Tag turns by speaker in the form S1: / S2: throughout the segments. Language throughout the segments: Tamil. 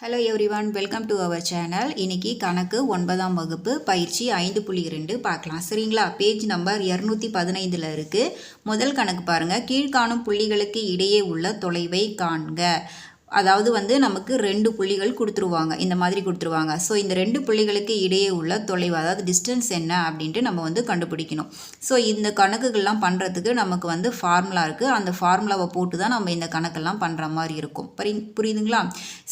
S1: Hello everyone, welcome to our channel. இன்னைக்கு கணக்கு 9ஆம் வகுப்பு பயிற்சி 5.2 பார்க்கலாம். சரிங்களா? பேஜ் நம்பர் 215 இருக்குது. முதல் கணக்கு பாருங்கள். கீழ்காணும் புள்ளிகளுக்கு இடையே உள்ள தொலைவை காண்க. அதாவது நமக்கு 2 புள்ளிகள் கொடுத்துருவாங்க, இந்த மாதிரி கொடுத்துருவாங்க. ஸோ இந்த 2 புள்ளிகளுக்கு இடையே உள்ள தொலைவு, அதாவது டிஸ்டன்ஸ் என்ன அப்படின்ட்டு நம்ம கண்டுபிடிக்கணும். ஸோ இந்த கணக்குகள்லாம் பண்ணுறதுக்கு நமக்கு ஃபார்முலா இருக்குது. அந்த ஃபார்முலாவை போட்டு தான் நம்ம இந்த கணக்கெல்லாம் பண்ணுற மாதிரி இருக்கும். புரியுதுங்களா?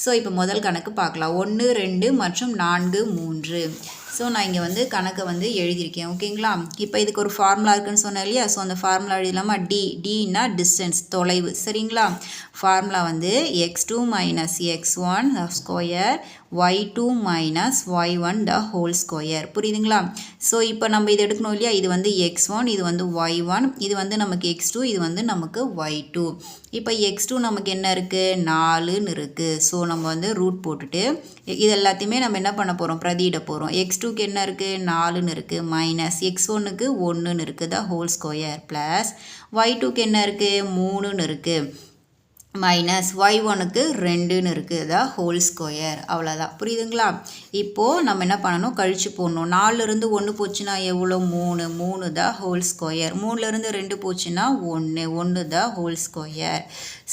S1: ஸோ இப்போ முதல் கணக்கு பார்க்கலாம். 1, 2 மற்றும் 4, 3. ஸோ நான் இங்கே கணக்கை எழுதியிருக்கேன். ஓகேங்களா? இப்போ இதுக்கு ஒரு ஃபார்முலா இருக்குன்னு சொன்னேன் இல்லையா? ஸோ அந்த ஃபார்முலா எழுதலாமா? டின்னா டிஸ்டன்ஸ், தொலைவு. சரிங்களா? Formula x2 minus x1 square y2 minus y1 the whole square. புரியுதுங்களா? ஸோ இப்போ நம்ம இது எடுக்கணும் இல்லையா? இது x1, இது y1, இது நமக்கு x2, இது நமக்கு y2. இப்போ x2 நமக்கு என்ன இருக்குது? 4ன்னு இருக்குது. ஸோ நம்ம ரூட் போட்டுட்டு இது எல்லாத்தையுமே நம்ம என்ன பண்ண போகிறோம்? பிரதியிட போகிறோம். x2க்கு என்ன இருக்குது? 4ன்னு இருக்குது. மைனஸ் x1க்கு 1ன்னு இருக்குது, த ஹோல் ஸ்கொயர். ப்ளஸ் y2க்கு என்ன இருக்குது? 3ன்னு இருக்குது. மைனஸ் y1க்கு 2ன்னு இருக்குது, த ஹோல் ஸ்கொயர். அவ்வளோதான். புரியுதுங்களா? இப்போது நம்ம என்ன பண்ணணும்? கழிச்சு போடணும். 4லேருந்து 1 போச்சுன்னா எவ்வளோ? 3 த ஹோல் ஸ்கொயர். 3லேருந்து 2 போச்சுன்னா 1 த ஹோல் ஸ்கொயர்.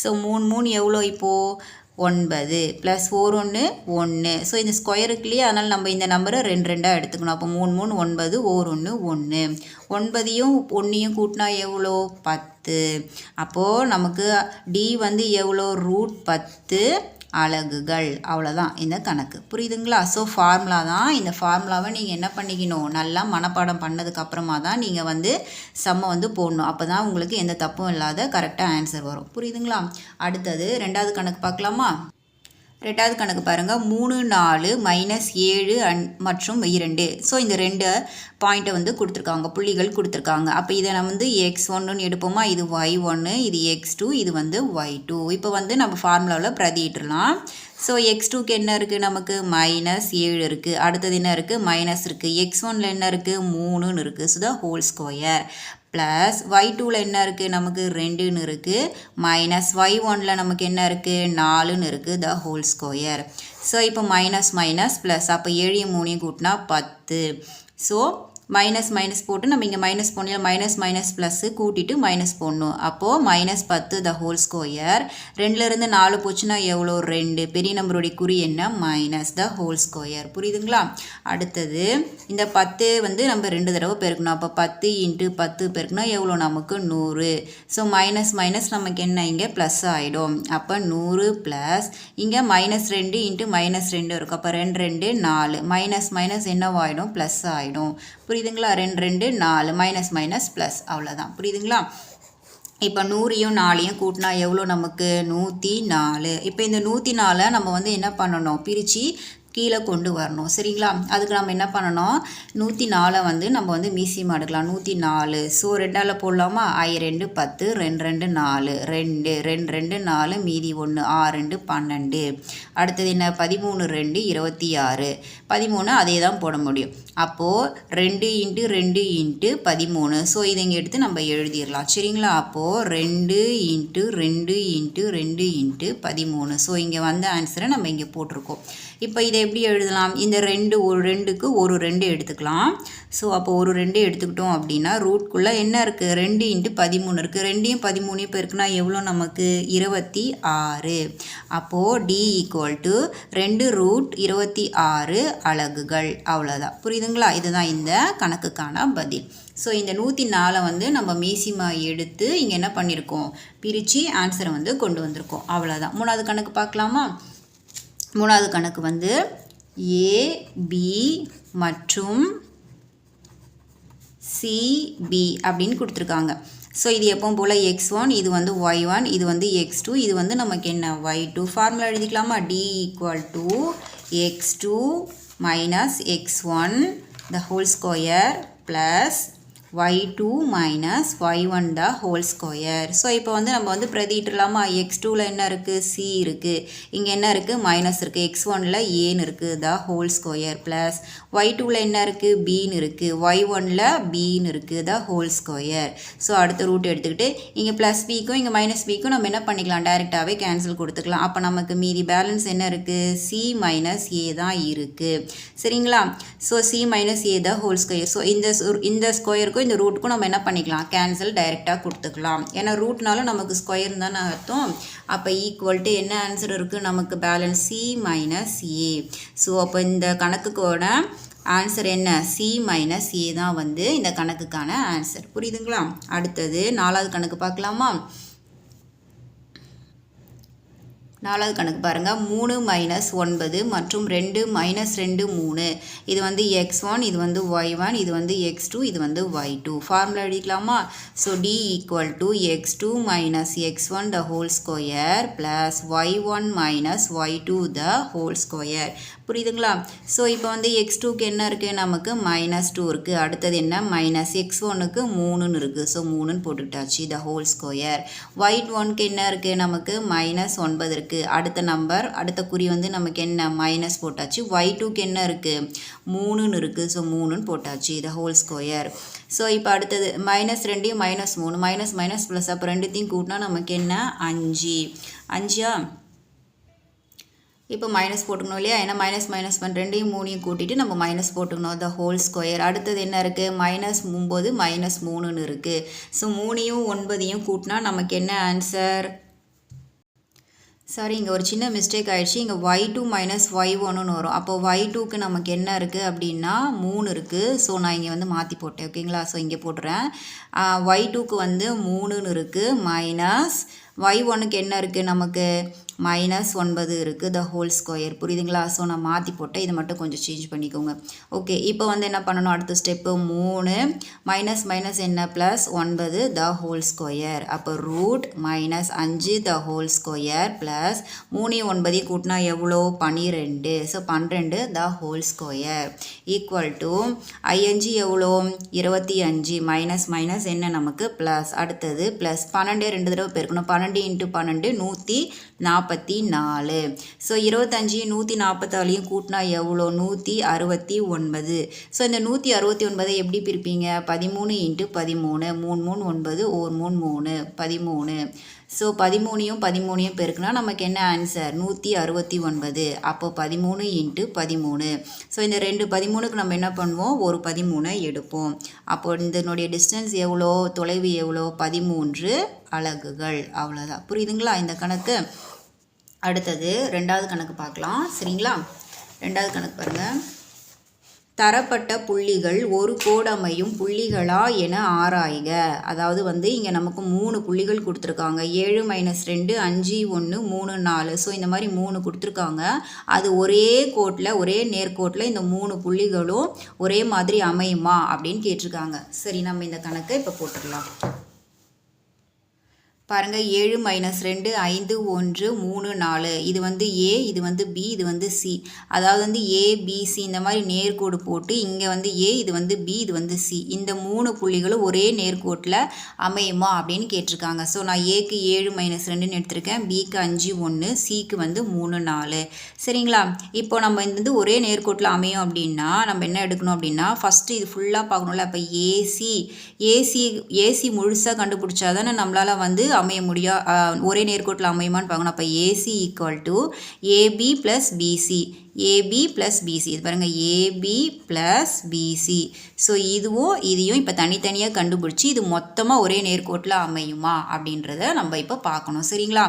S1: ஸோ 3 எவ்வளோ இப்போது? 9 ப்ளஸ் 4 1. ஸோ இந்த ஸ்கொயருக்கு இல்லையா? அதனால் நம்ம இந்த நம்பரை 2 எடுத்துக்கணும். அப்போ 3 9, 1 1. 9ஐயும் 1ஐயும் கூட்டினா எவ்வளோ? 10. அப்போது நமக்கு டி எவ்வளோ? √10 அலகுகள். அவ்வளோதான் இந்த கணக்கு. புரியுதுங்களா? ஸோ ஃபார்முலா தான். இந்த ஃபார்முலாவை நீங்கள் என்ன பண்ணிக்கணும்? நல்லா மனப்பாடம் பண்ணதுக்கப்புறமா தான் நீங்கள் சம்மை போடணும். அப்போ தான் உங்களுக்கு எந்த தப்பும் இல்லாத கரெக்டாக ஆன்சர் வரும். புரியுதுங்களா? அடுத்தது 2வது கணக்கு பார்க்கலாமா? 2வது கணக்கு பாருங்கள். 3 4 மைனஸ் 7 மற்றும் 2. ஸோ இந்த 2 பாயிண்ட்டை கொடுத்துருக்காங்க, புள்ளிகள் கொடுத்துருக்காங்க. அப்போ இதை நம்ம x1ன்னு எடுப்போமா? இது y1, இது x2, இது y2. இப்போ நம்ம ஃபார்முலாவில் பிரதியிட்டுலாம். ஸோ x2க்கு என்ன இருக்குது? நமக்கு -7 இருக்குது. அடுத்தது என்ன இருக்குது? மைனஸ் இருக்குது. x1ல் என்ன இருக்குது? 3ன்னு இருக்குது. So the whole square. Plus y2ல் என்ன இருக்குது? நமக்கு 2ன்னு இருக்குது. மைனஸ் y1ல் நமக்கு என்ன இருக்குது? 4ன்னு இருக்குது, த ஹோல் ஸ்கொயர். ஸோ இப்போ மைனஸ் மைனஸ் ப்ளஸ். அப்போ 7 3 கூட்டினா 10. ஸோ மைனஸ் மைனஸ் போட்டு நம்ம இங்கே மைனஸ் போடணும். மைனஸ் மைனஸ் ப்ளஸ்ஸு கூட்டிட்டு மைனஸ் போடணும். அப்போது -10 த ஹோல் ஸ்கொயர். 2லேருந்து 4 போச்சுன்னா எவ்வளோ? 2. பெரிய நம்பருடைய குறி என்ன? மைனஸ் த ஹோல் ஸ்கொயர். புரியுதுங்களா? அடுத்தது இந்த 10 நம்ம 2 தடவை பெருக்கணும். அப்போ 10 × 10 பெருக்கணும் எவ்வளோ? நமக்கு 100. ஸோ மைனஸ் மைனஸ் நமக்கு என்ன? இங்கே ப்ளஸ் ஆகிடும். அப்போ 100 ப்ளஸ் இங்கே -2 × -2 இருக்கும். அப்போ 2 2 4. Minus minus என்னவாயிடும்? ப்ளஸ் ஆகிடும். புரியுதுங்களா? 2 2 4 மைனஸ் மைனஸ் ப்ளஸ். அவ்வளோதான். புரியுதுங்களா? இப்போ 100ஐயும் 4ஐயும் கூட்டினா எவ்வளோ? நமக்கு 104. இப்போ இந்த 104 நம்ம என்ன பண்ணணும்? பிரித்து கீழே கொண்டு வரணும். சரிங்களா? அதுக்கு நம்ம என்ன பண்ணணும்? 104 நம்ம மீசியமாக எடுக்கலாம். 104. ஸோ 2ஆல் போடலாமா? 2 10, 2 2 4, 2 2 2 4, மீதி 1, 6 2 12. அடுத்தது என்ன? 13 2 26. 13 அதே தான் போட முடியும். அப்போது 2 × 2 × 13. ஸோ இதை இங்கே எடுத்து நம்ம எழுதிடலாம். சரிங்களா? அப்போது 2 × 2 × 2 × 13. ஸோ இங்கே ஆன்சரை நம்ம இங்கே போட்டிருக்கோம். இப்போ இதை எப்படி எழுதலாம்? இந்த 2 ஒரு 2க்கு ஒரு 2 எடுத்துக்கலாம். ஸோ அப்போ ஒரு 2 எடுத்துக்கிட்டோம் அப்படின்னா ரூட்குள்ளே என்ன இருக்குது? 2 × 13 இருக்குது. 2ஐயும் 13ஐயும் பெருக்குனா எவ்வளோ? நமக்கு 26. அப்போது D = 2√26 அலகுகள். அவ்வளோதான். புரியுதுங்களா? இதுதான் இந்த கணக்குக்கான பதில். ஸோ இந்த 104 நம்ம மீசியமாக எடுத்து இங்கே என்ன பண்ணியிருக்கோம்? பிரித்து ஆன்சரை கொண்டு வந்திருக்கோம். அவ்வளோதான். 3வது கணக்கு பார்க்கலாமா? 3வது கணக்கு A, B மற்றும் CB அப்படின்னு கொடுத்துருக்காங்க. ஸோ இது எப்பவும் போல் x1, இது y1, இது x2, இது நமக்கு என்ன? y2. ஃபார்முலா எழுதிக்கலாமா? D = x2 minus x1 the whole square plus y2 minus y1 the whole square. So இப்போ வந்து நம்ம வந்து பிரதியிட்டுலாமா x2ல என்ன இருக்குது c இருக்குது, இங்கே என்ன இருக்குது மைனஸ் இருக்குது, x1ல ஏன்னு இருக்குது the whole square ப்ளஸ் y2ல என்ன இருக்குது bன்னு இருக்குது, y1ல bன்னு இருக்குது the whole square. ஸோ அடுத்த ரூட் எடுத்துக்கிட்டு இங்கே ப்ளஸ் பிக்கும் இங்கே மைனஸ் பிக்கும் நம்ம என்ன பண்ணிக்கலாம் டைரெக்டாகவே கேன்சல் கொடுத்துக்கலாம். அப்போ நமக்கு மீதி பேலன்ஸ் என்ன இருக்குது c மைனஸ் a தான் இருக்குது. சரிங்களா? So c minus a the whole square. So இந்த ஸ்கொயருக்கும் இந்த ரூட்டுக்கும் நம்ம என்ன பண்ணிக்கலாம் கேன்சல் டைரெக்டாக கொடுத்துக்கலாம். ஏன்னா ரூட்னாலும் நமக்கு ஸ்கொயர் தானே அர்த்தம். அப்போ ஈக்குவல்ட்டு என்ன ஆன்சர் இருக்குது நமக்கு balance c minus a. So அப்போ இந்த கணக்குக்கோட ஆன்சர் என்ன c மைனஸ் a தான் வந்து இந்த கணக்குக்கான ஆன்சர். புரியுதுங்களா? அடுத்தது 4வது கணக்கு பார்க்கலாமா? 4வது கணக்கு பாருங்கள். 3 மைனஸ் 9 மற்றும் 2 மைனஸ் 2 3. இது வந்து x1, இது வந்து y1, இது வந்து x2, இது வந்து y2. ஃபார்முலா எழுதிக்கலாமா? So d equal to x2 minus x1 the whole square plus y1 minus y2 the whole square. புரியுதுங்களா? ஸோ இப்போ வந்து x2க்கு என்ன இருக்குது நமக்கு மைனஸ் 2 இருக்குது. அடுத்தது என்ன மைனஸ் x1க்கு 3ன்னு இருக்குது. ஸோ 3ன்னு போட்டுக்கிட்டாச்சு த ஹோல் ஸ்கொயர். y1க்கு என்ன இருக்குது நமக்கு மைனஸ் 9 இருக்குது. அடுத்த நம்பர் அடுத்த குறி வந்து நமக்கு என்ன மைனஸ் போட்டாச்சு. y2க்கு என்ன இருக்குது 3ன்னு இருக்குது. ஸோ 3ன்னு போட்டாச்சு த ஹோல் ஸ்கொயர். ஸோ இப்போ அடுத்தது minus 2 minus 3 minus minus plus அப்போ ரெண்டுத்தையும் கூட்டினா நமக்கு என்ன 5. இப்போ மைனஸ் போட்டுக்கணும் இல்லையா? ஏன்னா மைனஸ் மைனஸ் 2 3 கூட்டிட்டு நம்ம மைனஸ் போட்டுக்கணும் த ஹோல் ஸ்கொயர். அடுத்தது என்ன இருக்குது மைனஸ் 9 மைனஸ் 3ன்னு இருக்குது. ஸோ 3யும் 9யும் கூட்டினா நமக்கு என்ன ஆன்சர்? சாரி, இங்கே ஒரு சின்ன மிஸ்டேக் ஆகிடுச்சு. இங்கே y2 மைனஸ் y1ன்னு வரும். அப்போ y2க்கு நமக்கு என்ன இருக்குது அப்படின்னா 3 இருக்குது. ஸோ நான் இங்கே வந்து மாற்றி போட்டேன். ஓகேங்களா? ஸோ இங்கே போட்டுறேன். y2க்கு வந்து 3ன்னு இருக்குது மைனஸ் y1க்கு என்ன இருக்குது நமக்கு மைனஸ் 9 இருக்குது த ஹோல் ஸ்கொயர். புரியுதுங்களா? ஸோ நான் மாற்றி போட்டேன். இதை மட்டும் கொஞ்சம் சேஞ்ச் பண்ணிக்கோங்க. ஓகே, இப்போ வந்து என்ன பண்ணணும் அடுத்த ஸ்டெப்பு 3 மைனஸ் மைனஸ் என்ன ப்ளஸ் 9 த ஹோல் ஸ்கொயர். அப்போ root minus 5 the whole square plus 3 9 கூட்டினா எவ்வளோ 12. So 12 the whole square equal to 5 எவ்வளோ 25 மைனஸ் மைனஸ் என்ன நமக்கு ப்ளஸ். அடுத்தது ப்ளஸ் 12 2 தடவை பெருக்கணும். 12 × 12 144. ஸோ 25 144 கூட்டினா எவ்வளோ 169. ஸோ இந்த 169 எப்படி பிரிப்பீங்க 13 × 13 3 3 9 1 3 3 13. ஸோ 13யும் 13யும் பெருக்குனா நமக்கு என்ன ஆன்சர் 169. அப்போ 13 × 13. ஸோ இந்த 2 13க்கு நம்ம என்ன பண்ணுவோம் ஒரு 13 எடுப்போம். அப்போ இதனுடைய டிஸ்டன்ஸ் எவ்வளோ தொலைவு எவ்வளோ 13 அலகுகள். அவ்வளோதான். புரியுதுங்களா இந்த கணக்கு? அடுத்தது 2வது கணக்கு பார்க்கலாம். சரிங்களா? 2வது கணக்கு பாருங்கள். தரப்பட்ட புள்ளிகள் ஒரு கோடமையும் புள்ளிகளா என ஆராய்க. அதாவது வந்து இங்கே நமக்கு 3 புள்ளிகள் கொடுத்துருக்காங்க. 7 மைனஸ் 2 5 1 3 4. ஸோ இந்த மாதிரி 3 கொடுத்துருக்காங்க. அது ஒரே கோட்டில் ஒரே நேர்கோட்டில் இந்த 3 புள்ளிகளும் ஒரே மாதிரி அமையுமா அப்படின்னு கேட்டிருக்காங்க. சரி, நம்ம இந்த கணக்கை இப்போ போட்டுடலாம். பாருங்கள் 7 மைனஸ் 2 5 1 3 4. இது வந்து ஏ, இது வந்து பி, இது வந்து சி. அதாவது வந்து ஏபிசி இந்த மாதிரி நேர்கோடு போட்டு இங்கே வந்து ஏ, இது வந்து பி, இது வந்து சி. இந்த 3 புள்ளிகளும் ஒரே நேர்கோட்டில் அமையுமா அப்படின்னு கேட்டிருக்காங்க. ஸோ நான் ஏக்கு 7 மைனஸ் 2ன்னு எடுத்திருக்கேன், பிக்கு 5 1, சிக்கு வந்து 3 4. சரிங்களா? இப்போ நம்ம இந்த வந்து ஒரே நேர்கோட்டில் அமையும் அப்படின்னா நம்ம என்ன எடுக்கணும் அப்படின்னா ஃபஸ்ட்டு இது ஃபுல்லாக பார்க்கணும்ல. அப்போ ஏசி முழுசாக கண்டுபிடிச்சா தானே நம்மளால் வந்து அமைய முடியும். ஒரே நேர்கோட்டில் அமையுமான்னு பார்க்கணும். அப்போ AC equal to AB plus BC. AB plus BC. இது பாருங்கள் ஏபி ப்ளஸ் பிசி. ஸோ இதையும் இப்போ தனித்தனியாக கண்டுபிடிச்சி இது மொத்தமாக ஒரே நேர்கோட்டில் அமையுமா அப்படின்றத நம்ம இப்போ பார்க்கணும். சரிங்களா?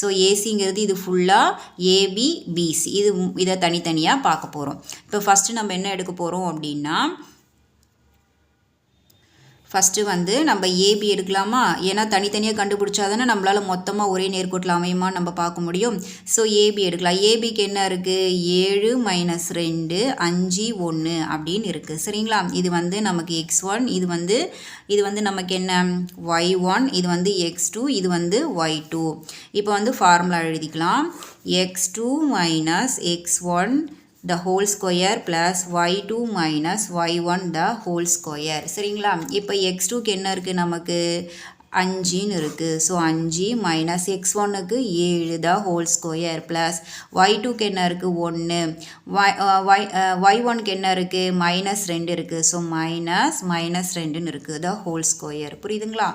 S1: ஸோ ஏசிங்கிறது இது ஃபுல்லாக ஏபி பிசி. இதை தனித்தனியாக பார்க்க போகிறோம். இப்போ ஃபஸ்ட்டு நம்ம என்ன எடுக்க போகிறோம் அப்படின்னா ஃபஸ்ட்டு வந்து நம்ம ஏபி எடுக்கலாமா? ஏன்னா தனித்தனியாக கண்டுபிடிச்சா தானே நம்மளால் மொத்தமாக ஒரே நேர்கோட்டில் அமையுமான்னு நம்ம பார்க்க முடியும். ஸோ ஏபி எடுக்கலாம். ஏபிக்கு என்ன இருக்குது 7 மைனஸ் 2 5 1 அப்படின்னு இருக்குது. சரிங்களா? இது வந்து நமக்கு x1, இது வந்து நமக்கு என்ன y1, இது வந்து x2, இது வந்து y2. இப்போ வந்து ஃபார்முலா எழுதிக்கலாம். x2 minus x1 the whole square plus y2 minus y1 the whole square. சரிங்களா? இப்போ x2க்கு என்ன இருக்குது நமக்கு 5ன்னு இருக்குது. ஸோ 5 மைனஸ் x1க்கு 7 the whole square plus y2க்கு என்ன இருக்குது 1 y1க்கு என்ன இருக்குது மைனஸ் 2 இருக்குது. ஸோ மைனஸ் 2ன்னு இருக்குது the whole square. புரியுதுங்களா?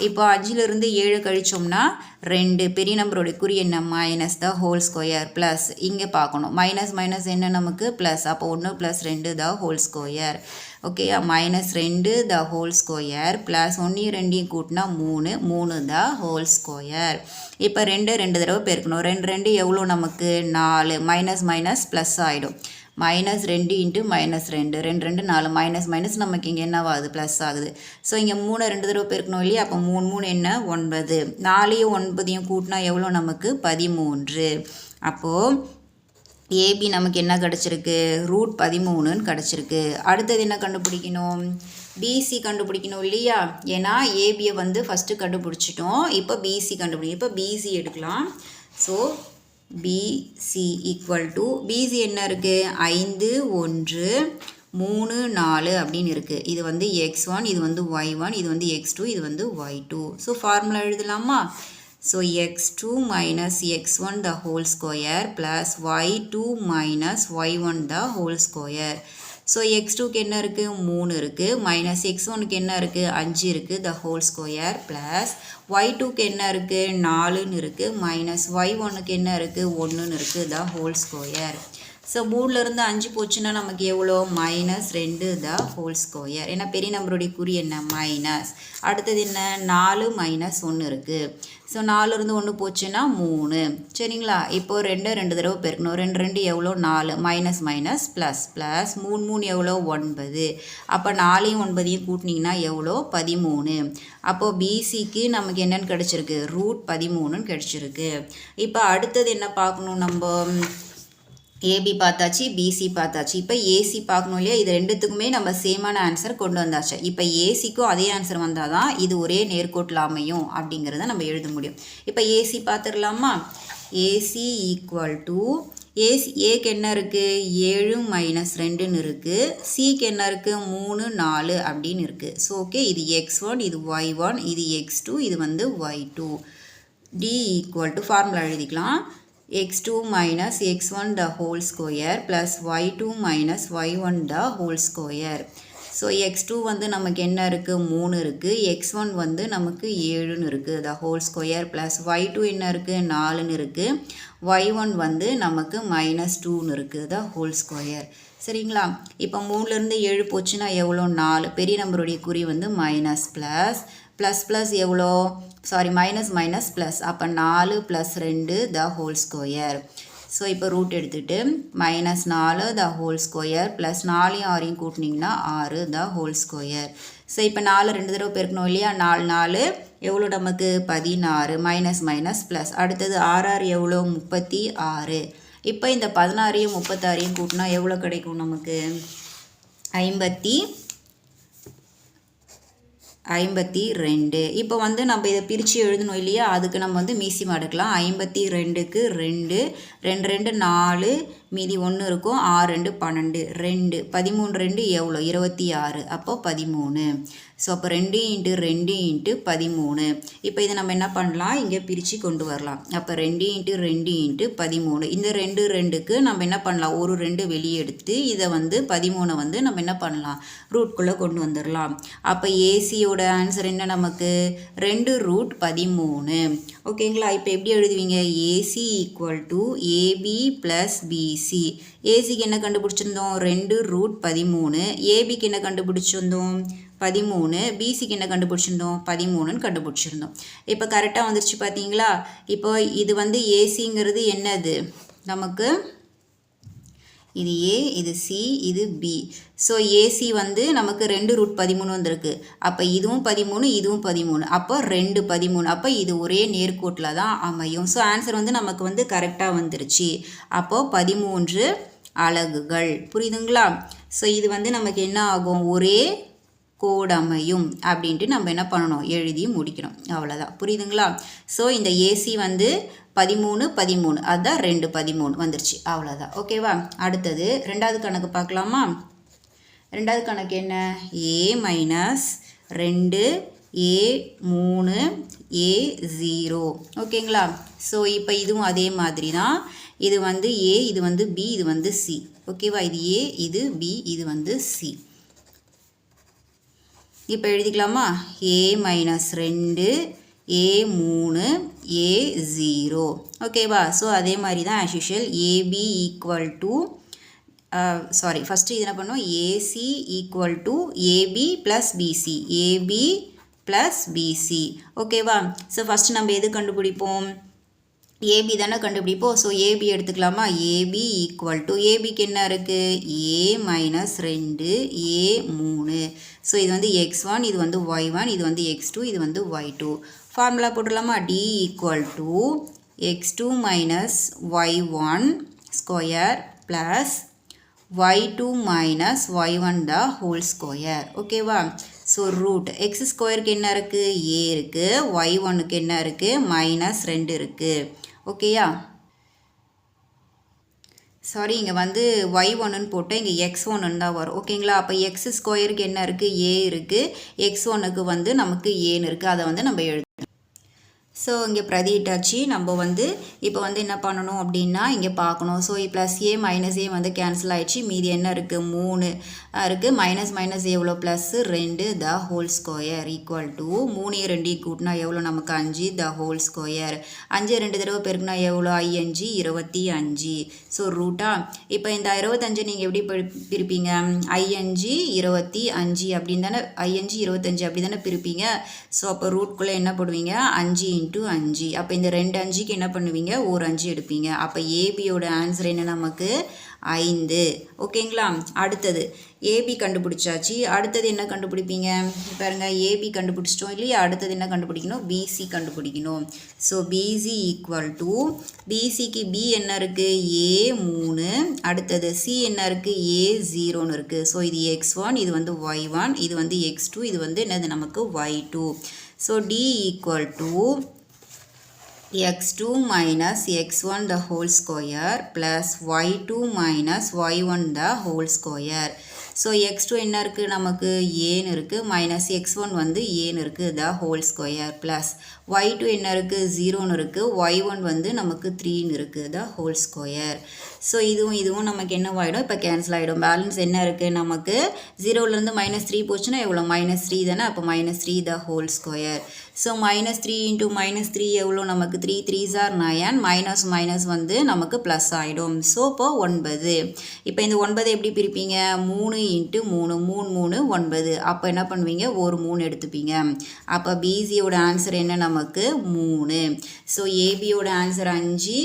S1: இப்போ 5லிருந்து 7 கழிச்சோம்னா 2 பெரிய நம்பரோட குறி என்ன மைனஸ் த ஹோல் ஸ்கொயர் ப்ளஸ் இங்கே பார்க்கணும் மைனஸ் என்ன நமக்கு ப்ளஸ் அப்போ 1 + 2 the whole square. Okay -2 the whole square plus 1 2 கூட்டினா 3 த ஹோல் ஸ்கொயர். இப்போ 2 தடவை பெருக்கணும் 2 எவ்வளோ நமக்கு 4 மைனஸ் ப்ளஸ் ஆகிடும் -2 × -2 2 4 மைனஸ் நமக்கு இங்கே என்னவாகுது ப்ளஸ் ஆகுது. ஸோ இங்கே 3 2 தடவை பெருக்கணும் இல்லையா அப்போ 3 என்ன 9 4யும் 9யும் கூட்டினா எவ்வளோ நமக்கு 13. அப்போது ஏபி நமக்கு என்ன கிடச்சிருக்கு √13ன்னு கிடச்சிருக்கு. அடுத்தது என்ன கண்டுபிடிக்கணும் பிசி கண்டுபிடிக்கணும் இல்லையா ஏன்னா ஏபியை வந்து ஃபஸ்ட்டு கண்டுபிடிச்சிட்டோம். இப்போ பிசி கண்டுபிடிக்கணும். இப்போ பிசி எடுக்கலாம். So BC equal to BC என்ன இருக்குது 5 1 3 4 அப்படின்னு இருக்குது. இது வந்து x1 இது வந்து y1 இது வந்து x2 இது வந்து y2. ஸோ ஃபார்முலா எழுதலாமா? So x2 minus x1 the whole square plus y2 minus y1 the whole square. So x2க்கு என்ன இருக்குது 3 இருக்குது மைனஸ் x1க்கு என்ன இருக்குது 5 இருக்குது த ஹோல் ஸ்கொயர் ப்ளஸ் y2க்கு என்ன இருக்குது 4ன்னு இருக்குது மைனஸ் y1க்கு என்ன இருக்குது 1ன்னு இருக்குது த ஹோல் ஸ்கொயர். ஸோ 3லேருந்து 5 போச்சுன்னா நமக்கு எவ்வளோ -2 த ஹோல் ஸ்கொயர். ஏன்னா பெரிய நம்பருடைய குறி என்ன மைனஸ். அடுத்தது என்ன 4 - 1 இருக்குது. ஸோ 4லேருந்து 1 போச்சுன்னா 3 சரிங்களா? இப்போது 2 தடவை பெருக்கணும் 2 எவ்வளோ 4 மைனஸ் ப்ளஸ் 3 எவ்வளோ 9. அப்போ 4யும் 9யும் கூட்டினீங்கன்னா எவ்வளோ 13. அப்போது பிசிக்கு நமக்கு என்னென்னு கிடச்சிருக்கு √13ன்னு கிடச்சிருக்கு. இப்போ அடுத்தது என்ன பார்க்கணும் நம்ம ஏபி பார்த்தாச்சு பிசி பார்த்தாச்சு. இப்போ ஏசி பார்க்கணும் இல்லையா இது ரெண்டுத்துக்குமே நம்ம சேமான ஆன்சர் கொண்டு வந்தாச்சு. இப்போ ஏசிக்கும் அதே ஆன்சர் வந்தால் தான் இது ஒரே நேர்கோட்டில் அமையும் அப்படிங்கிறத நம்ம எழுத முடியும். இப்போ ஏசி பார்த்துடலாமா? ஏசி ஈக்குவல் டு ஏக்கு என்ன இருக்குது 7 - 2ன்னு இருக்குது. சிக்கு என்ன இருக்குது 3 4 அப்படின்னு இருக்குது. ஸோ ஓகே இது x1 இது y1 இது x2 இது வந்து y2. D equal to formula எழுதிக்கலாம் x2 minus x1 the whole square plus y2 minus y1 the whole square. So x2 வந்து நமக்கு என்ன இருக்குது 3 இருக்குது x1 வந்து நமக்கு 7ன்னு இருக்குது the whole square plus y2 என்ன இருக்குது 4ன்னு இருக்குது y1 வந்து நமக்கு -2ன்னு இருக்குது the whole square. சரிங்களா? இப்போ 3லேருந்து 7 போச்சுன்னா எவ்வளோ 4 பெரிய நம்பருடைய குறி வந்து மைனஸ் ப்ளஸ் எவ்வளோ மைனஸ் ப்ளஸ் அப்போ 4 + 2 த ஹோல் ஸ்கொயர். ஸோ இப்போ ரூட் எடுத்துகிட்டு -4 த ஹோல் ஸ்கொயர் ப்ளஸ் 4யும் 6யும் கூட்டினீங்கன்னா 6 த ஹோல் ஸ்கொயர். ஸோ இப்போ 4 2 தடவை பெருக்கணும் இல்லையா 4 எவ்வளோ நமக்கு 16 மைனஸ் ப்ளஸ் அடுத்தது 6 எவ்வளோ 36. இப்போ இந்த 16யும் 36யும் கூட்டினா எவ்வளோ கிடைக்கும் நமக்கு 52. இப்போ வந்து நம்ம இதை பிரித்து எழுதணும் இல்லையா அதுக்கு நம்ம வந்து மீசியம் எடுக்கலாம். 52க்கு 2 2 4 மீதி 1 இருக்கும் 6 2 12 13 2 எவ்வளோ 26 அப்போ 13. ஸோ அப்போ 2 × 2 × 13. இப்போ இதை நம்ம என்ன பண்ணலாம் இங்கே பிரித்து கொண்டு வரலாம். அப்போ 2 × 2 × 13 இந்த 2க்கு நம்ம என்ன பண்ணலாம் ஒரு 2 வெளியே எடுத்து இதை வந்து 13 வந்து நம்ம என்ன பண்ணலாம் ரூட்குள்ளே கொண்டு வந்துடலாம். அப்போ ஏசியோட ஆன்சர் என்ன நமக்கு 2√13. ஓகேங்களா? இப்போ எப்படி எழுதுவீங்க AC equal to AB plus BC. ஏசிக்கு என்ன கண்டுபிடிச்சிருந்தோம் 2√13. ஏபிக்கு என்ன கண்டுபிடிச்சிருந்தோம் 13. பிசிக்கு என்ன கண்டுபிடிச்சிருந்தோம் 13ன்னு கண்டுபிடிச்சிருந்தோம். இப்போ கரெக்டாக வந்துருச்சு பார்த்தீங்களா? இப்போ இது வந்து ஏசிங்கிறது என்னது நமக்கு இது ஏ இது சி இது பி. ஸோ ஏசி வந்து நமக்கு 2√13 வந்திருக்கு. அப்போ இதுவும் 13 இதுவும் 13 அப்போ 2 13 அப்போ இது ஒரே நேர்கோட்டில் தான் அமையும். ஸோ ஆன்சர் வந்து நமக்கு வந்து கரெக்டாக வந்துருச்சு. அப்போது 13 அலகுகள். புரியுதுங்களா? ஸோ இது வந்து நமக்கு என்ன ஆகும் ஒரே கோடு அமையும் அப்படின்ட்டு நம்ம என்ன பண்ணணும், எழுதி முடிக்கணும். அவ்வளோதான், புரியுதுங்களா? ஸோ இந்த ஏசி வந்து 13 13, அதுதான் 2 13 வந்துருச்சு. அவ்வளோதான், ஓகேவா? அடுத்தது ரெண்டாவது கணக்கு பார்க்கலாமா? ரெண்டாவது கணக்கு என்ன? ஏ மைனஸ் 2 ஏ 3 ஏ 0, ஓகேங்களா? ஸோ இப்போ இதுவும் அதே மாதிரி தான். இது வந்து ஏ, இது வந்து பி, இது வந்து சி, ஓகேவா? இது ஏ, இது பி, இது வந்து சி. இப்போ எழுதிக்கலாமா? ஏ மைனஸ் 2 ஏ 3 ஏ 0, ஓகேவா? ஸோ அதே மாதிரி தான் as usual AB equal to sorry, first இது என்ன பண்ணோம், AC equal to AB plus BC, AB plus BC, ஓகேவா? ஸோ ஃபஸ்ட்டு நம்ம எது கண்டுபிடிப்போம், ஏபி தானே கண்டுபிடிப்போம். ஸோ ஏபி எடுத்துக்கலாமா? ஏபி ஈக்குவல் டு ஏபிக்கு என்ன இருக்குது, ஏ மைனஸ் 2 ஏ 3. ஸோ இது வந்து x1, இது வந்து y1, இது வந்து x2, இது வந்து y2. ஃபார்முலா போட்டுடலாமா? D equal to x2 minus y1 square plus y2 minus y1 the whole square, ஓகேவா? ஸோ ரூட் எக்ஸ் ஸ்கொயருக்கு என்ன இருக்குது, ஏ இருக்குது, y1க்கு என்ன இருக்குது, மைனஸ் 2 இருக்குது, ஓகேயா? சாரி, இங்கே வந்து y1ன்னு போட்டால் இங்கே x1ன்னு தான் வரும், ஓகேங்களா? அப்போ எக்ஸ் ஸ்கொயருக்கு என்ன இருக்குது, ஏ இருக்குது, x1க்கு வந்து நமக்கு ஏன்னு இருக்குது, அதை வந்து நம்ம எழுதணும். ஸோ இங்கே பிரதியிட்டாச்சு. நம்ம வந்து இப்போ வந்து என்ன பண்ணணும் அப்படின்னா இங்கே பார்க்கணும். ஸோ ப்ளஸ் ஏ மைனஸ் ஏ வந்து கேன்சல் ஆகிடுச்சு. மீதி என்ன இருக்குது, 3 இருக்குது. மைனஸ் மைனஸ் எவ்வளோ, plus 2 the whole square equal to 3 2 கூட்டினா எவ்வளோ நமக்கு 5 த ஹோல் ஸ்கொயர். 5 2 தடவை பெருக்குனா எவ்வளோ, 5 25. ஸோ ரூட்டா இப்போ இந்த 25 நீங்கள் எப்படி பிரிப்பீங்க, 5 25 அப்படின்னு தானே, 5 25 அப்படி தானே பிரிப்பீங்க. ஸோ அப்போ ரூட்குள்ளே என்ன போடுவீங்க, 5 × 5. அப்போ இந்த 2 5க்கு என்ன பண்ணுவீங்க, ஒரு 5 எடுப்பீங்க. அப்போ ஏபியோட ஆன்சர் என்ன நமக்கு 5, ஓகேங்களா? அடுத்தது ஏபி கண்டுபிடிச்சாச்சு. அடுத்தது என்ன கண்டுபிடிப்பீங்க, பாருங்க, ஏபி கண்டுபிடிச்சிட்டோம் இல்லையா? அடுத்தது என்ன கண்டுபிடிக்கணும், பிசி கண்டுபிடிக்கணும். ஸோ பிசி ஈக்குவல் டு பிசிக்கு பி என்ன இருக்குது, ஏ 3, அடுத்தது சி என்ன இருக்குது, ஏ 0ன்னு இருக்குது. ஸோ இது x1, இது வந்து y1, இது வந்து x2, இது வந்து என்னது நமக்கு y2. So D equal to x2 minus x1 the whole square plus y2 minus y1 the whole square. So x2 என்ன இருக்குது நமக்கு, ஏன்னு இருக்குது, மைனஸ் x1 வந்து ஏன்னு இருக்குது, the whole square plus y2 என்ன இருக்குது, 0ன்னு இருக்குது, y1 வந்து நமக்கு 3ன்னு இருக்குது, the whole square. ஸோ இதுவும் நமக்கு என்னவாயிடும், இப்போ கேன்சல் ஆகிடும். பேலன்ஸ் என்ன இருக்குது நமக்கு, 0லேருந்து -3 போச்சுன்னா எவ்வளோ, -3 தானே. அப்போ -3 the whole square. ஸோ -3 × -3 எவ்வளோ நமக்கு, 3 3s are 9, மைனஸ் மைனஸ் வந்து நமக்கு ப்ளஸ் ஆகிடும். ஸோ இப்போ 9. இப்போ இந்த 9 எப்படி பிரிப்பீங்க, 3 × 3 3 3 9. அப்போ என்ன பண்ணுவீங்க, ஒரு 3 எடுத்துப்பீங்க. அப்போ பிசியோட ஆன்சர் என்ன நமக்கு 3. ஸோ ஏபியோட ஆன்சர் 5,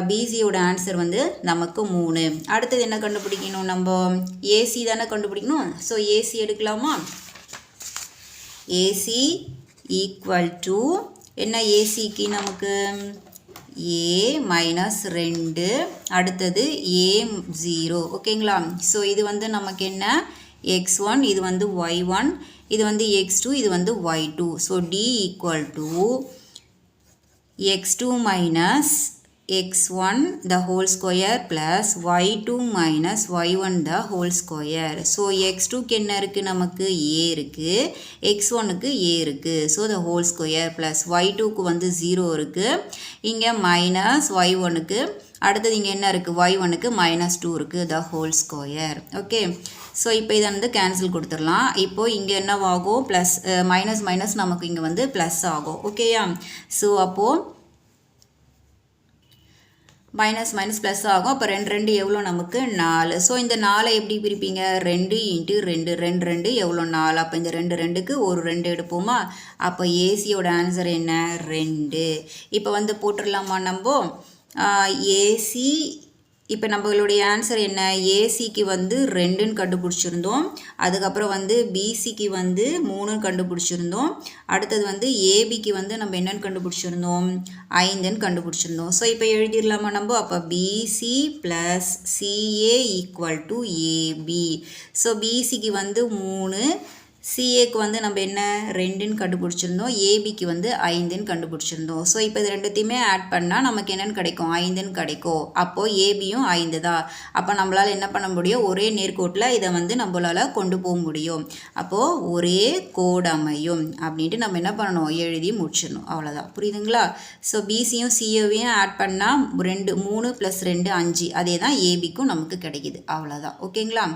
S1: பிசியோட ஆன்சர் வந்து நமக்கு 3. அடுத்தது என்ன கண்டுபிடிக்கணும், நம்ம ஏசி தானே கண்டுபிடிக்கணும். ஸோ ஏசி எடுக்கலாமா? ஏசி ஈக்குவல் டு என்ன, ஏசிக்கு நமக்கு ஏ மைனஸ் 2, அடுத்தது ஏ 0, ஓகேங்களா? ஸோ இது வந்து நமக்கு என்ன, x1, இது வந்து y1, இது வந்து x2, இது வந்து y2. So D equal to x2 minus x1 the whole square plus y2 minus y1 the whole square. So x2க்கு என்ன இருக்குது நமக்கு, a இருக்குது, x1க்கு a இருக்குது. So the whole square plus y2க்கு வந்து 0 இருக்குது, இங்கே மைனஸ் y1க்கு, அடுத்தது இங்கே என்ன இருக்குது, y1க்கு -2 இருக்குது, the whole square. Okay, so இப்போ இதை வந்து கேன்சல் கொடுத்துடலாம். இப்போது இங்கே என்னவாகும், ப்ளஸ் மைனஸ் மைனஸ் நமக்கு இங்கே வந்து ப்ளஸ் ஆகும், ஓகேயா? ஸோ அப்போது மைனஸ் மைனஸ் ப்ளஸ் ஆகும். அப்போ 2 2 எவ்வளோ நமக்கு 4. ஸோ இந்த 4 எப்படி பிரிப்பீங்க, 2 × 2 2 2 எவ்வளோ 4. அப்போ இந்த 2 2க்கு ஒரு 2 எடுப்போமா. அப்போ ஏசியோட ஆன்சர் என்ன, 2. இப்போ வந்து போட்டுடலாமா நம்ம ஏசி. இப்போ நம்மளுடைய ஆன்சர் என்ன, ஏசிக்கு வந்து 2ன்னு கண்டுபிடிச்சிருந்தோம், அதுக்கப்புறம் வந்து பிசிக்கு வந்து 3ன்னு கண்டுபிடிச்சிருந்தோம், அடுத்தது வந்து ஏபிக்கு வந்து நம்ம என்னென்னு கண்டுபிடிச்சிருந்தோம், 5ன்னு கண்டுபிடிச்சிருந்தோம். ஸோ இப்போ எழுதிடலாமா நம்ம. அப்போ BC plus CA equal to AB. So பிசிக்கு வந்து 3, சிஏக்கு வந்து நம்ம என்ன 2ன்னு கண்டுபிடிச்சிருந்தோம், ஏபிக்கு வந்து 5ன்னு கண்டுபிடிச்சிருந்தோம். ஸோ இப்போ இது ரெண்டுத்தையுமே ஆட் பண்ணால் நமக்கு என்னென்னு கிடைக்கும், 5ன்னு கிடைக்கும். அப்போது ஏபியும் 5 தான். அப்போ நம்மளால் என்ன பண்ண முடியும், ஒரே நேர்கோட்டில் இதை வந்து நம்மளால் கொண்டு போக முடியும். அப்போது ஒரே கோடமையும் அப்படின்ட்டு நம்ம என்ன பண்ணணும், எழுதி முடிச்சிடணும். அவ்வளோதான். புரியுதுங்களா? ஸோ பிசியும் சிஏவையும் ஆட் பண்ணால் 3 + 2 5, அதே தான் ஏபிக்கும் நமக்கு கிடைக்கிது. அவ்வளோதான். ஓகேங்களா?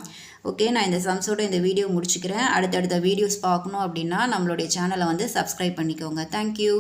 S1: ஓகே, நான் இந்த சம்ஸோட இந்த வீடியோ முடிச்சுக்கிறேன். அடுத்தடுத்த வீடியோஸ் பார்க்கணும் அப்படின்னா நம்மளுடைய சேனலை வந்து சப்ஸ்கிரைப் பண்ணிக்கோங்க. தேங்க்யூ.